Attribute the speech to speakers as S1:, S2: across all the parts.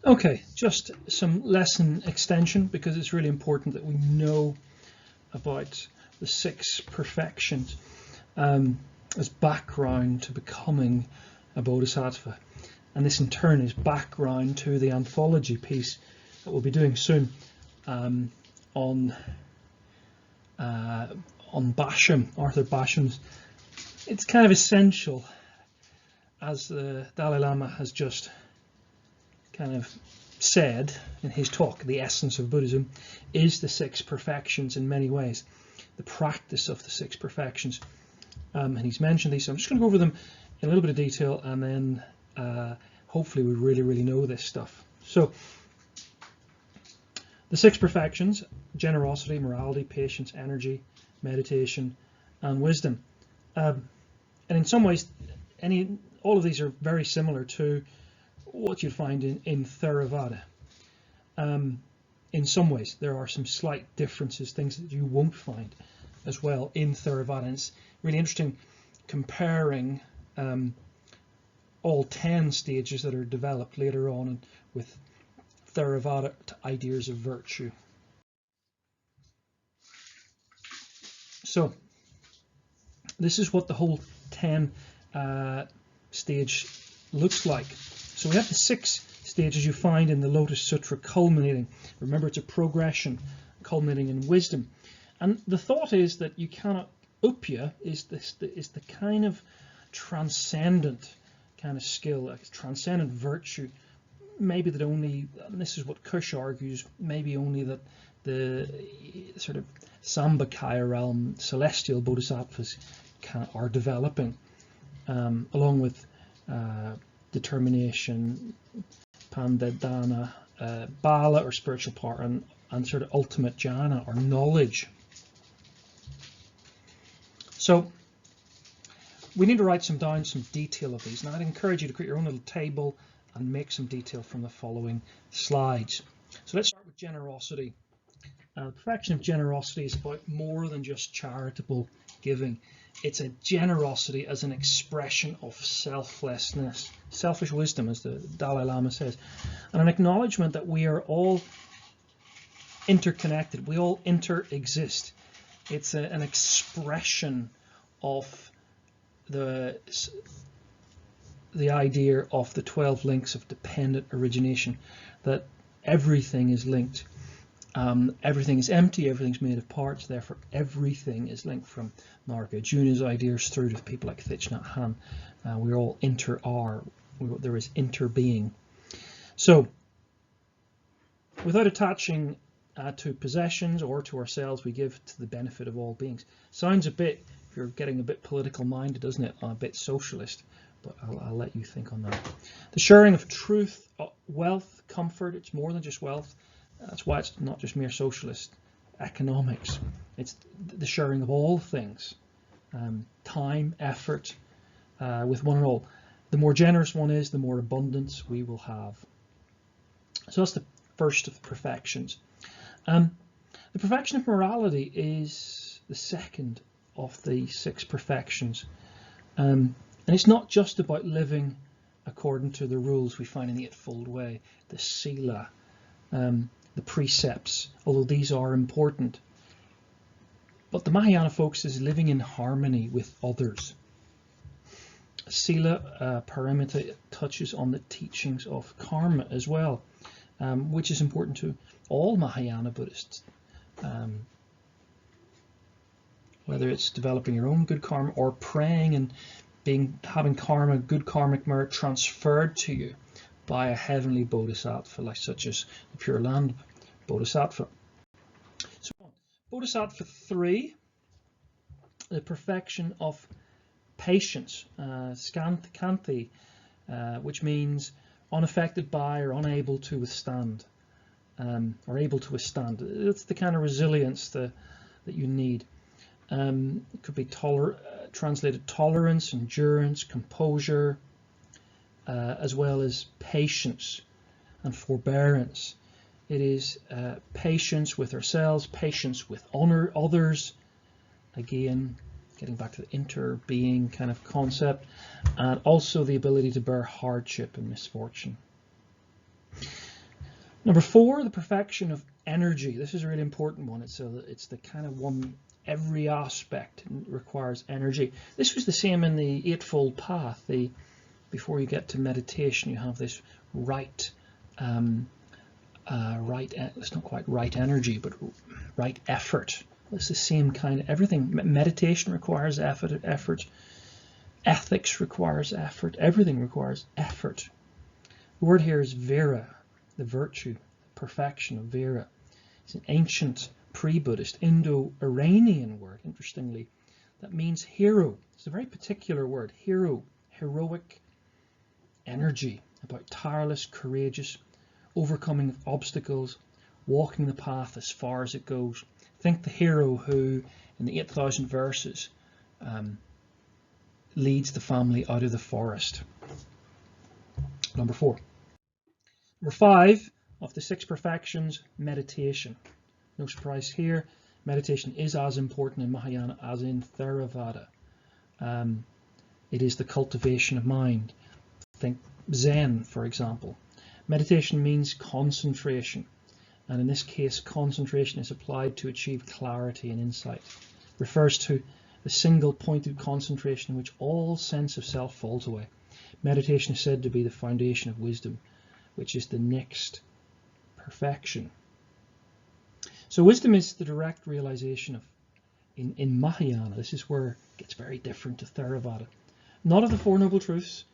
S1: Okay, just some lesson extension, because it's really important that we know about the 6 perfections as background to becoming a bodhisattva. And this in turn is background to the anthology piece that we'll be doing soon on Basham, Arthur Basham's. It's kind of essential, as the Dalai Lama has just kind of said in his talk, the essence of Buddhism is the 6 perfections in many ways, the practice of the 6 perfections. And he's mentioned these, so I'm just going to go over them in a little bit of detail, and then hopefully we really know this stuff. So the 6 perfections: generosity, morality, patience, energy, meditation, and wisdom. And in some ways, all of these are very similar to what you'd find in Theravada. In some ways, there are some slight differences, things that you won't find as well in Theravada. And it's really interesting comparing all 10 stages that are developed later on with Theravada to ideas of virtue. So this is what the whole 10 stage looks like. So we have the 6 stages you find in the Lotus Sutra, culminating. Remember, it's a progression culminating in wisdom. And the thought is that you cannot, upya is the kind of transcendent kind of skill, a transcendent virtue, maybe that only, and this is what Kush argues, maybe only that the sort of Sambhakaya realm, celestial bodhisattvas are developing, along with determination, pandadana, bala or spiritual power, and sort of ultimate jhana or knowledge. So we need to write some detail of these. Now I'd encourage you to create your own little table and make some detail from the following slides. So let's start with generosity. The perfection of generosity is about more than just charitable giving. It's a generosity as an expression of selflessness, selfish wisdom, as the Dalai Lama says, and an acknowledgement that we are all interconnected, we all inter-exist. It's an expression of the idea of the 12 links of dependent origination, that everything is linked. Everything is empty, everything's made of parts, therefore everything is linked, from Nagarjuna's ideas through to people like Thich Nhat Hanh. We're all there is interbeing. So without attaching to possessions or to ourselves, we give to the benefit of all beings. Sounds a bit, if you're getting a bit political minded, doesn't it? A bit socialist, but I'll let you think on that. The sharing of truth, wealth, comfort, it's more than just wealth. That's why it's not just mere socialist economics. It's the sharing of all things, time, effort, with one and all. The more generous one is, the more abundance we will have. So that's the first of the perfections. The perfection of morality is the second of the 6 perfections. And it's not just about living according to the rules we find in the Eightfold Way, the sila, the precepts, although these are important. But the Mahayana focus is living in harmony with others. Sila Paramita touches on the teachings of karma as well, which is important to all Mahayana Buddhists. Whether it's developing your own good karma or praying and having karma, good karmic merit transferred to you by a heavenly bodhisattva, like such as the Pure Land Bodhisattva. So, Bodhisattva 3, the perfection of patience, Skanthi, which means unaffected by or unable to withstand, or able to withstand. It's the kind of resilience that you need. It could be translated tolerance, endurance, composure, as well as patience and forbearance. It is patience with ourselves, patience with others, again getting back to the interbeing kind of concept, and also the ability to bear hardship and misfortune. Number 4, the perfection of energy. This is a really important one. It's the kind of one, every aspect requires energy. This was the same in the Eightfold Path. Before you get to meditation, you have this right, it's not quite right energy, but right effort. It's the same kind of everything. Meditation requires effort. Ethics requires effort. Everything requires effort. The word here is vera, the virtue, the perfection of vera. It's an ancient pre-Buddhist Indo-Iranian word, interestingly, that means hero. It's a very particular word, hero, heroic energy, about tireless, courageous, overcoming obstacles, walking the path as far as it goes. Think the hero who, in the 8,000 verses, leads the family out of the forest. Number 4. Number 5 of the 6 perfections, meditation. No surprise here, meditation is as important in Mahayana as in Theravada. It is the cultivation of mind. Think Zen, for example. Meditation means concentration, and in this case, concentration is applied to achieve clarity and insight. It refers to the single pointed concentration in which all sense of self falls away. Meditation is said to be the foundation of wisdom, which is the next perfection. So wisdom is the direct realization of, in Mahayana, this is where it gets very different to Theravada. Not of the Four Noble Truths,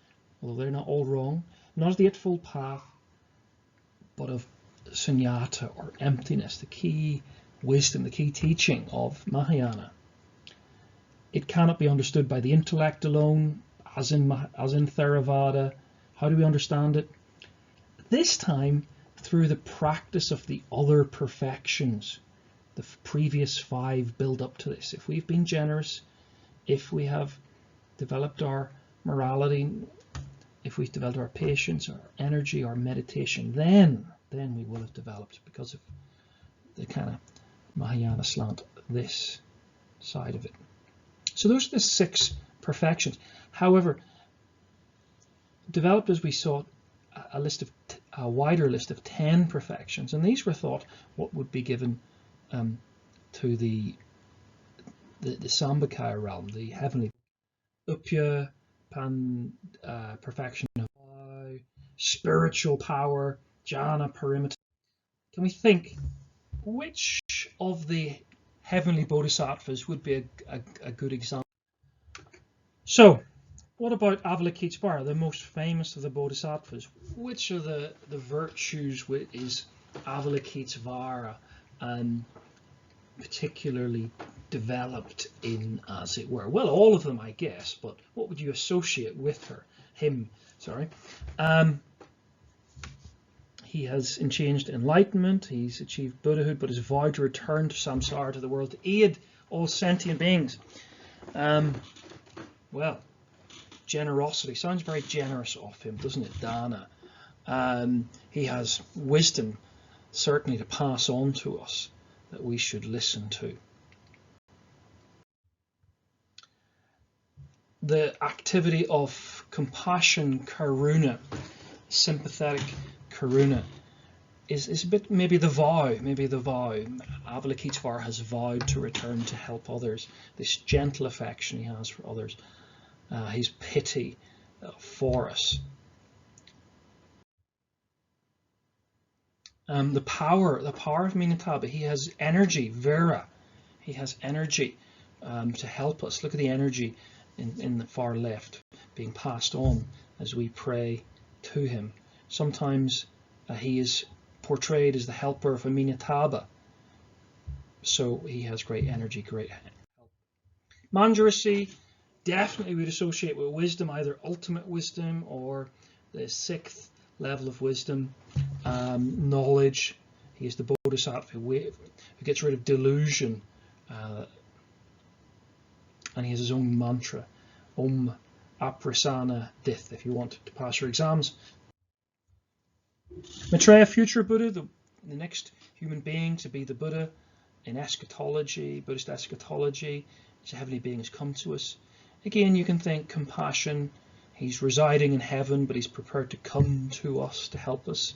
S1: although they're not all wrong, not of the Eightfold Path, but of sunyata, or emptiness, the key wisdom, the key teaching of Mahayana. It cannot be understood by the intellect alone, as in Theravada. How do we understand it? This time, through the practice of the other perfections. The previous 5 build up to this. If we've been generous, if we have developed our morality, if we've developed our patience, our energy, our meditation, then we will have developed, because of the kind of Mahayana slant, this side of it. So those are the 6 perfections. However, developed, as we saw, a wider list of 10 perfections, and these were thought what would be given to the Sambhakaya realm, the heavenly upya, perfection of spiritual power, jhana, paramita. Can we think which of the heavenly bodhisattvas would be a good example? So, what about Avalokitesvara, the most famous of the bodhisattvas? Which of the virtues is Avalokitesvara particularly developed in, as it were? Well, all of them, I guess, but what would you associate with him? He has achieved enlightenment, he's achieved Buddhahood, but has vowed to return to samsara, to the world, to aid all sentient beings. Well, generosity sounds very generous of him, doesn't it? Dana. He has wisdom, certainly, to pass on to us that we should listen to. The activity of compassion, karuna, sympathetic karuna, is a bit maybe the vow. Avalokitesvara has vowed to return to help others. This gentle affection he has for others, his pity for us. The power of Minataba. He has energy, Vera. He has energy to help us. Look at the energy in the far left being passed on as we pray to him. Sometimes he is portrayed as the helper of Amitabha. So he has great energy, great help. Manjurasi, definitely we'd associate with wisdom, either ultimate wisdom or the 6th level of wisdom. Knowledge. He is the bodhisattva who gets rid of delusion. And he has his own mantra, Om Aprasana Dith, if you want to pass your exams. Maitreya, future Buddha, the next human being to be the Buddha in eschatology, Buddhist eschatology. As heavenly beings come to us. Again, you can think compassion. He's residing in heaven, but he's prepared to come to us to help us.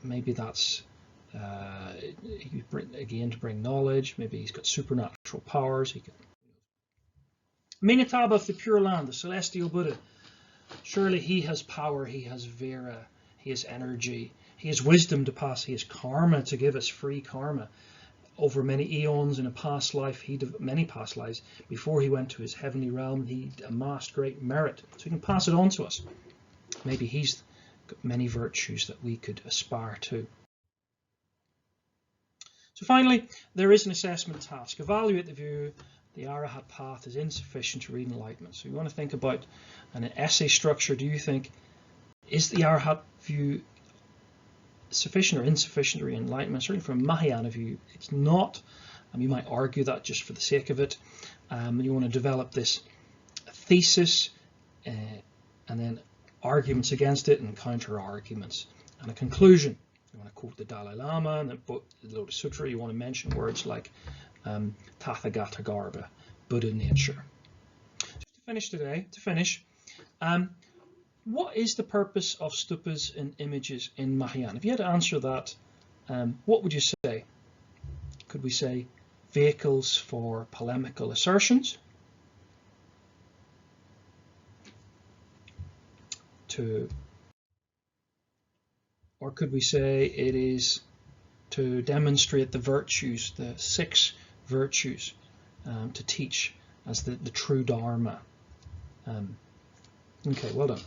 S1: maybe that's again to bring knowledge. Maybe he's got supernatural powers. He can. Minataba of the Pure Land, the celestial Buddha. Surely he has power. He has Vera. He has energy. He has wisdom to pass. He has karma to give us, free karma. Over many eons in a past life, many past lives, before he went to his heavenly realm, he amassed great merit. So he can pass it on to us. Maybe he's got many virtues that we could aspire to. So finally, there is an assessment task. Evaluate the view the Arahat path is insufficient to read enlightenment. So you want to think about an essay structure. Do you think, is the Arahat view sufficient or insufficient to read enlightenment? Certainly from a Mahayana view, it's not. You might argue that just for the sake of it. You want to develop this thesis and then arguments against it and counter arguments and a conclusion. You want to quote the Dalai Lama and the Lotus Sutra. You want to mention words like Tathagata Garbha, Buddha nature. Just to finish, what is the purpose of stupas and images in Mahayana? If you had to answer that, what would you say? Could we say vehicles for polemical assertions? Or could we say it is to demonstrate the virtues, the 6 virtues, to teach as the true Dharma? Okay, well done.